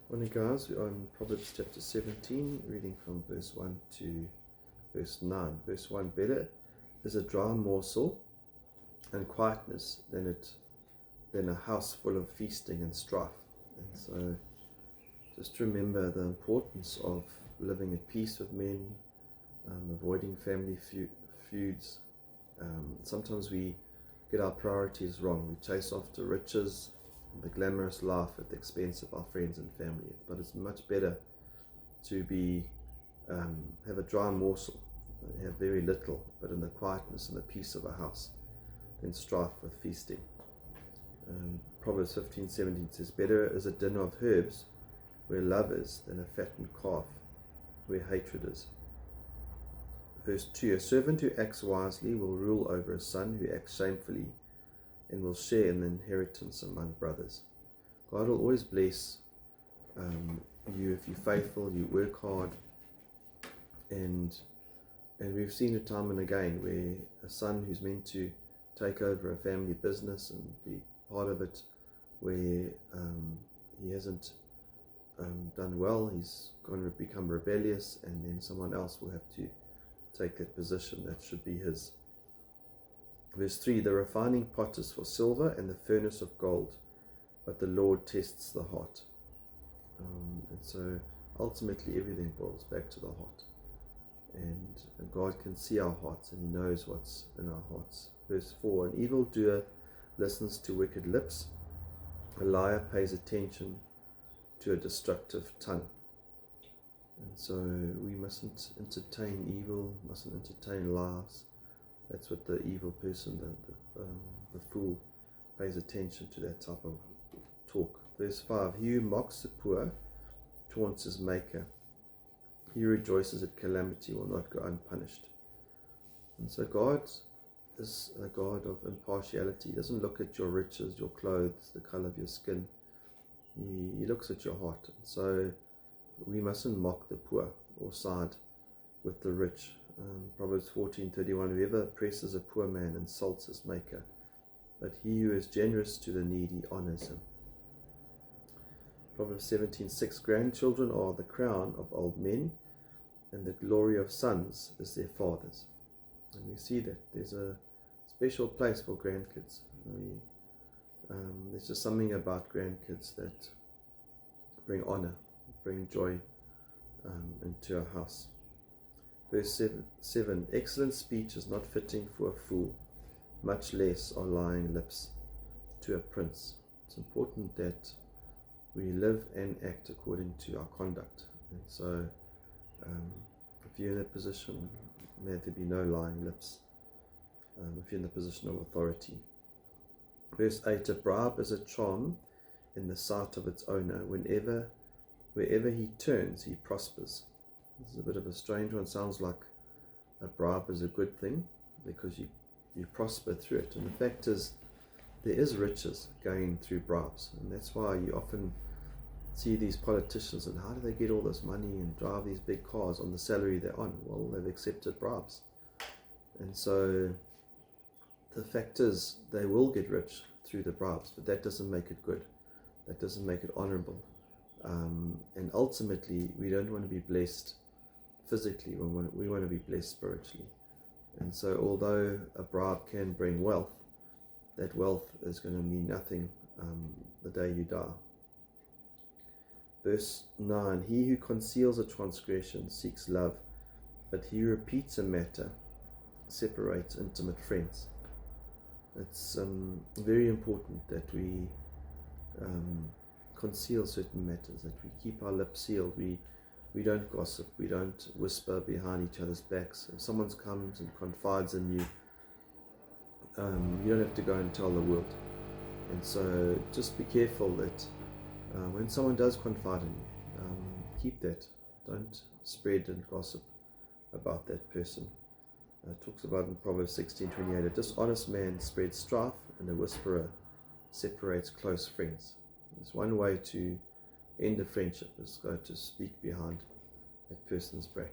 Morning guys, we're on Proverbs chapter 17, reading from verse 1 to verse 9. Verse 1, better is a dry morsel and quietness than a house full of feasting and strife. And so just remember the importance of living at peace with men, avoiding family feuds. Sometimes we get our priorities wrong. We chase after riches, the glamorous life at the expense of our friends and family. But it's much better to have a dry morsel, have very little, but in the quietness and the peace of a house, than strife with feasting. Proverbs 15:17 says, better is a dinner of herbs where love is than a fattened calf where hatred is. Verse 2, a servant who acts wisely will rule over a son who acts shamefully, and will share in the inheritance among brothers. God will always bless you if you're faithful, you work hard, and we've seen it time and again where a son who's meant to take over a family business and be part of it, where he hasn't done well, he's going to become rebellious, and then someone else will have to take that position that should be his. Verse 3, the refining pot is for silver and the furnace of gold, but the Lord tests the heart. And so ultimately everything boils back to the heart. And God can see our hearts, and He knows what's in our hearts. Verse 4, an evildoer listens to wicked lips, a liar pays attention to a destructive tongue. And so we mustn't entertain evil, mustn't entertain lies. That's what the evil person, the fool, pays attention to, that type of talk. Verse 5, he who mocks the poor taunts his maker. He who rejoices at calamity will not go unpunished. And so God is a God of impartiality. He doesn't look at your riches, your clothes, the color of your skin. He looks at your heart. And so we mustn't mock the poor or side with the rich. Proverbs 14:31, whoever oppresses a poor man insults his maker, but he who is generous to the needy honors him. Proverbs 17:6, grandchildren are the crown of old men, and the glory of sons is their fathers. And we see that there's a special place for grandkids. There's just something about grandkids that bring honor, bring joy into a house. Verse 7, excellent speech is not fitting for a fool, much less are lying lips to a prince. It's important that we live and act according to our conduct. And so if you're in that position, may there be no lying lips if you're in the position of authority. Verse 8, a bribe is a charm in the sight of its owner. Wherever he turns, he prospers. This is a bit of a strange one. Sounds like a bribe is a good thing because you prosper through it. And the fact is, there is riches going through bribes. And that's why you often see these politicians, and how do they get all this money and drive these big cars on the salary they're on? Well, they've accepted bribes. And so the fact is, they will get rich through the bribes, but that doesn't make it good. That doesn't make it honorable. And ultimately, we don't want to be blessed physically, we want to be blessed spiritually. And so although a bribe can bring wealth, that wealth is going to mean nothing the day you die. Verse 9, he who conceals a transgression seeks love, but he who repeats a matter separates intimate friends. It's very important that we conceal certain matters, that we keep our lips sealed. We don't gossip, we don't whisper behind each other's backs. If someone comes and confides in you, you don't have to go and tell the world. And so just be careful that when someone does confide in you, keep that. Don't spread and gossip about that person. It talks about in Proverbs 16:28, a dishonest man spreads strife, and a whisperer separates close friends. There's one way to end a friendship, is go to speak behind that person's back.